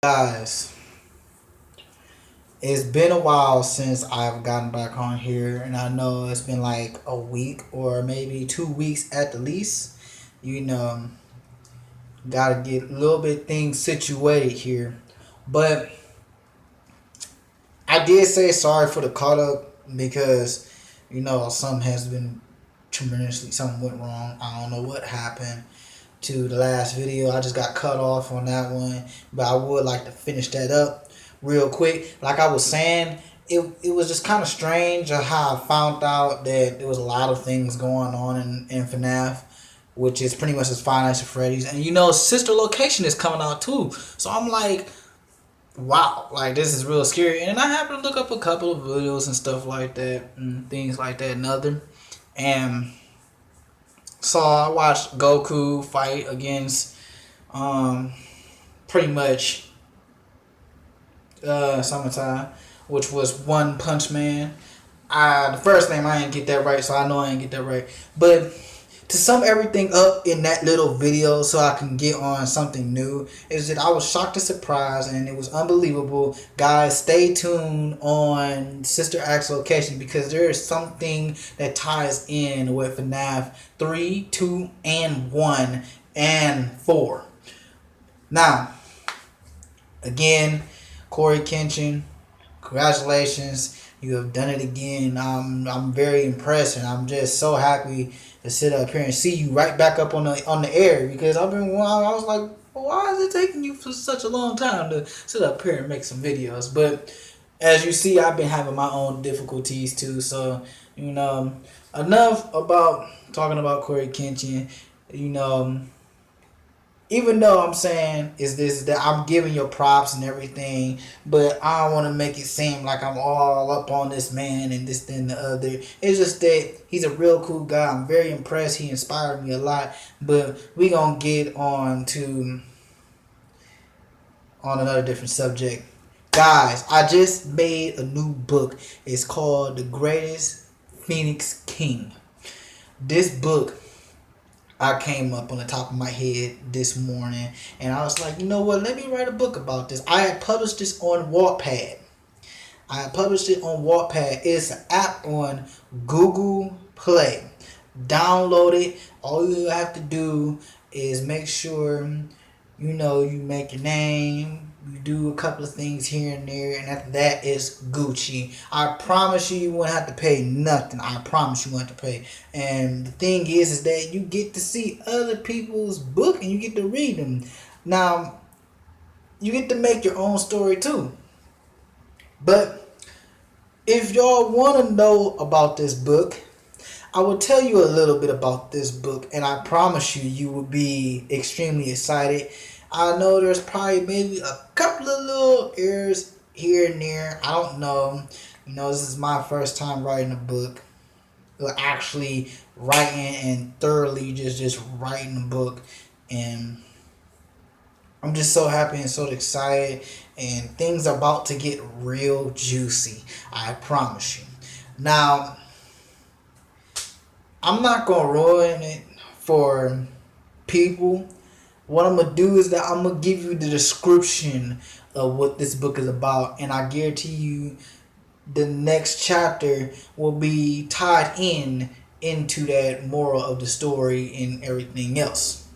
Guys, it's been a while since I've gotten back on here, and I know it's been like a week or maybe 2 weeks at the least. You know, gotta get a little bit things situated here. But I did say sorry for the caught up because, something has been something went wrong. I don't know what happened to the last video. I just got cut off on that one, but I would like to finish that up real quick. Like I was saying, it was just kind of strange how I found out that there was a lot of things going on in FNAF, which is pretty much as Five Nights at Freddy's. And Sister Location is coming out too. So I'm like, wow, like this is real scary. And I happened to look up a couple of videos and stuff like that, and things like that and other. And so I watched Goku fight against um pretty much Summertime, which was One Punch Man. The first name I didn't get that right, so I know I didn't get that right. But to sum everything up in that little video so I can get on something new is that I was shocked and surprised, and it was unbelievable. Guys, stay tuned on Sister Act's location because there is something that ties in with FNAF 3, 2, and 1 and 4. Now, again, Corey Kenshin, congratulations. You have done it again. I'm very impressed, and I'm just so happy to sit up here and see you right back up on the air because I was like, why is it taking you for such a long time to sit up here and make some videos? But as you see, I've been having my own difficulties too. So enough about talking about Corey Kenshin. You know, even though I'm saying is this that I'm giving your props and everything, but I don't want to make it seem like I'm all up on this man and this then the other. It's just that he's a real cool guy. I'm very impressed. He inspired me a lot. But we gonna get on another different subject. Guys, I just made a new book. It's called The Greatest Phoenix King. This book I came up on the top of my head this morning, and I was like, you know what? Let me write a book about this. I had published this on Wattpad. It's an app on Google Play. Download it. All you have to do is make sure you make your name, you do a couple of things here and there, and after that is Gucci. I promise you won't have to pay nothing. I promise you won't have to pay. And the thing is that you get to see other people's book and you get to read them. Now, you get to make your own story too. But if y'all want to know about this book, I will tell you a little bit about this book, and I promise you will be extremely excited. I know there's probably maybe a couple of little errors here and there. I don't know. This is my first time writing a book. Actually writing and thoroughly just writing a book. And I'm just so happy and so excited. And things are about to get real juicy. I promise you. Now, I'm not going to ruin it for people. What I'm going to do is that I'm going to give you the description of what this book is about. And I guarantee you the next chapter will be tied into that moral of the story and everything else.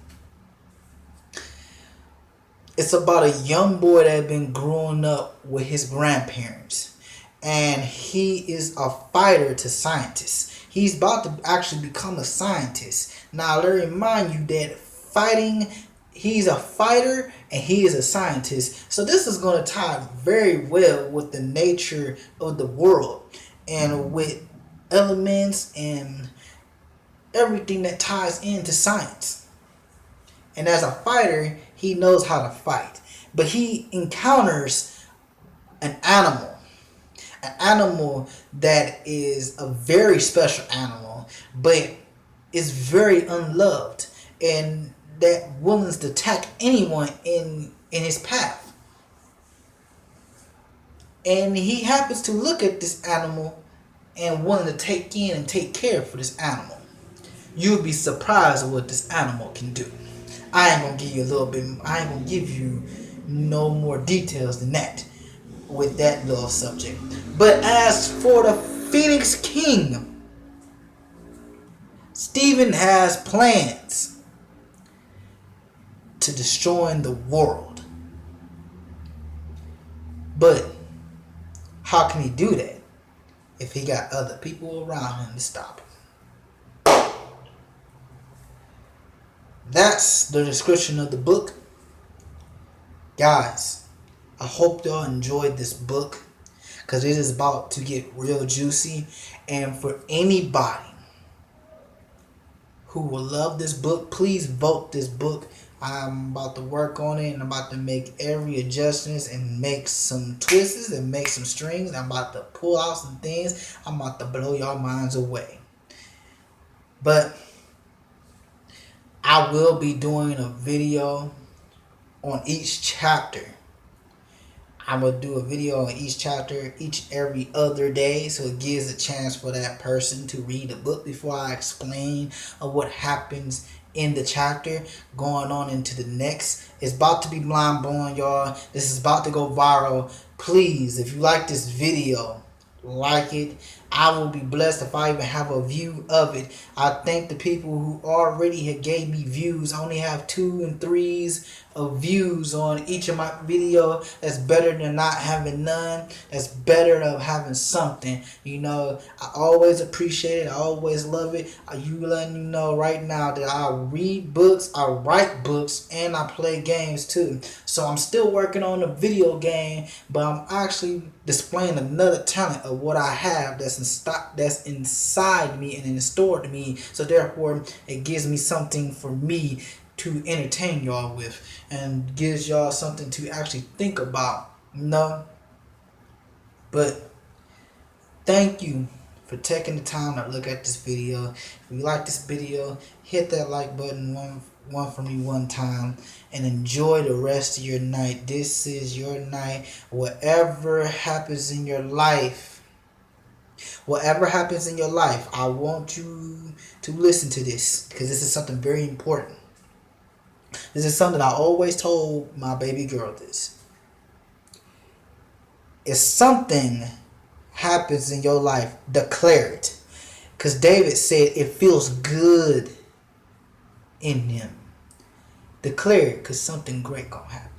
It's about a young boy that had been growing up with his grandparents. And he is a fighter to scientists. He's about to actually become a scientist. Now, let me remind you that he's a fighter and he is a scientist. So this is going to tie very well with the nature of the world and with elements and everything that ties into science. And as a fighter, he knows how to fight. But he encounters an animal that is a very special animal, but is very unloved and that willing to attack anyone in his path. And he happens to look at this animal and willing to take in and take care for this animal. You'll be surprised at what this animal can do. I ain't gonna give you no more details than that with that little subject. But as for the Phoenix King, Stephen has plans to destroying the world. But how can he do that if he got other people around him to stop him? That's the description of the book. Guys, I hope y'all enjoyed this book, because it is about to get real juicy. And for anybody who will love this book, please vote this book. I'm about to work on it, and I'm about to make every adjustments and make some twists and make some strings. I'm about to pull out some things. I'm about to blow y'all minds away. But I will be doing a video on each chapter. I'm going to do a video on each chapter every other day, so it gives a chance for that person to read the book before I explain what happens in the chapter going on into the next. It's about to be mind blowing, y'all. This is about to go viral. Please, if you like this video, like it. I will be blessed if I even have a view of it. I thank the people who already have gave me views. I only have 2 and 3s of views on each of my video. That's better than not having none. That's better than having something. You know, I always appreciate it. I always love it. You letting you know right now that I read books, I write books, and I play games too. So I'm still working on a video game, but I'm actually displaying another talent of what I have that's inside me and stored me. So therefore, it gives me something for me to entertain y'all with, and gives y'all something to actually think about. No, but thank you for taking the time to look at this video. If you like this video, hit that like button one for me one time, and enjoy the rest of your night. This is your night. Whatever happens in your life, I want you to listen to this, because this is something very important. This is something I always told my baby girl this. If something happens in your life, declare it. Because David said it feels good in him. Declare it, because something great gonna happen.